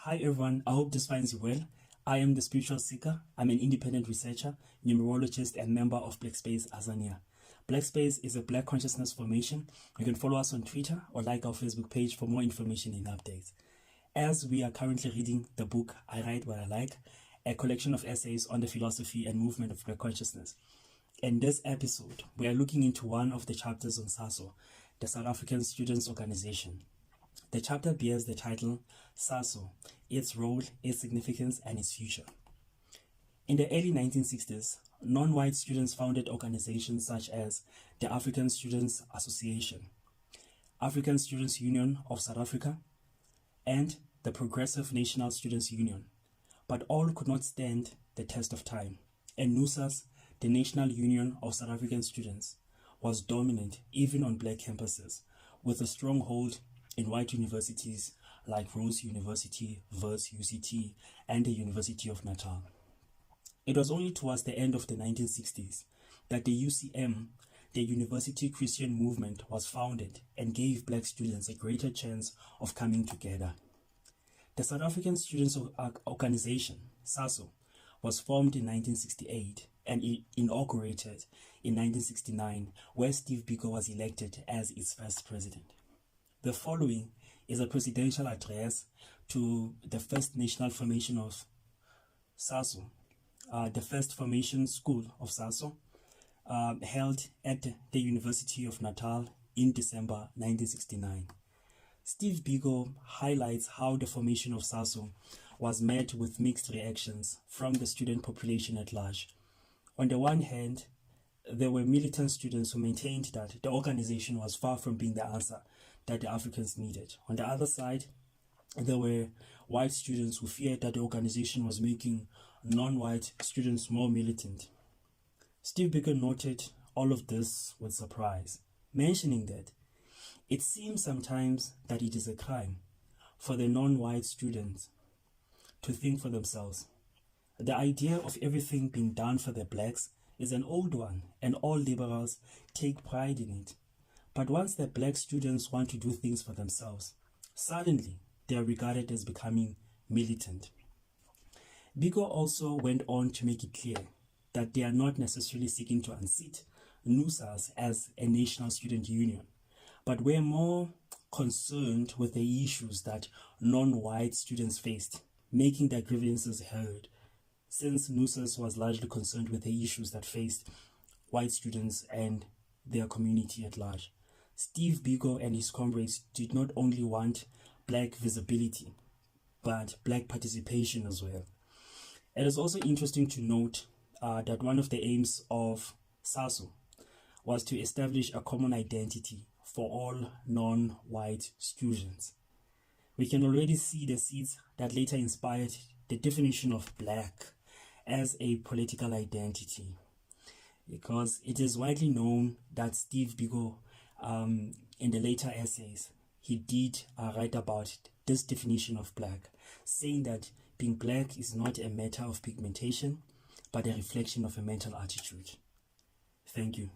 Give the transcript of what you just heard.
Hi everyone, I hope this finds you well. I am the Spiritual Seeker. I'm an independent researcher, numerologist, and member of Black Space Azania. Black Space is a Black consciousness formation. You can follow us on Twitter or like our Facebook page for more information and updates. As we are currently reading the book I Write What I Like, a collection of essays on the philosophy and movement of Black consciousness. In this episode, we are looking into one of the chapters on SASO, the South African Students' Organization. The chapter bears the title SASO, Its Role, Its Significance, and Its Future. In the early 1960s, non-white students founded organizations such as the African Students Association, African Students Union of South Africa, and the Progressive National Students Union, but all could not stand the test of time, and NUSAS, the National Union of South African Students, was dominant even on Black campuses, with a stronghold in white universities like Rose University, Wits UCT, and the University of Natal. It was only towards the end of the 1960s that the UCM, the University Christian Movement, was founded and gave Black students a greater chance of coming together. The South African Students Organization, SASO, was formed in 1968 and inaugurated in 1969, where Steve Biko was elected as its first president. The following is a presidential address to the first national formation of SASO, the first formation school of SASO, held at the University of Natal in December 1969. Steve Biko highlights how the formation of SASO was met with mixed reactions from the student population at large. On the one hand, there were militant students who maintained that the organization was far from being the answer that the Africans needed. On the other side, there were white students who feared that the organization was making non-white students more militant. Steve Biko noted all of this with surprise, mentioning that it seems sometimes that it is a crime for the non-white students to think for themselves. The idea of everything being done for the blacks is an old one, and all liberals take pride in it. But once the Black students want to do things for themselves, suddenly they are regarded as becoming militant. Biko also went on to make it clear that they are not necessarily seeking to unseat NUSAS as a national student union, but were more concerned with the issues that non-white students faced, making their grievances heard, since NUSAS was largely concerned with the issues that faced white students and their community at large. Steve Biko and his comrades did not only want Black visibility, but Black participation as well. It is also interesting to note that one of the aims of SASO was to establish a common identity for all non-white students. We can already see the seeds that later inspired the definition of Black as a political identity, because it is widely known that Steve Biko, in the later essays, he did write about this definition of Black, saying that being Black is not a matter of pigmentation, but a reflection of a mental attitude. Thank you.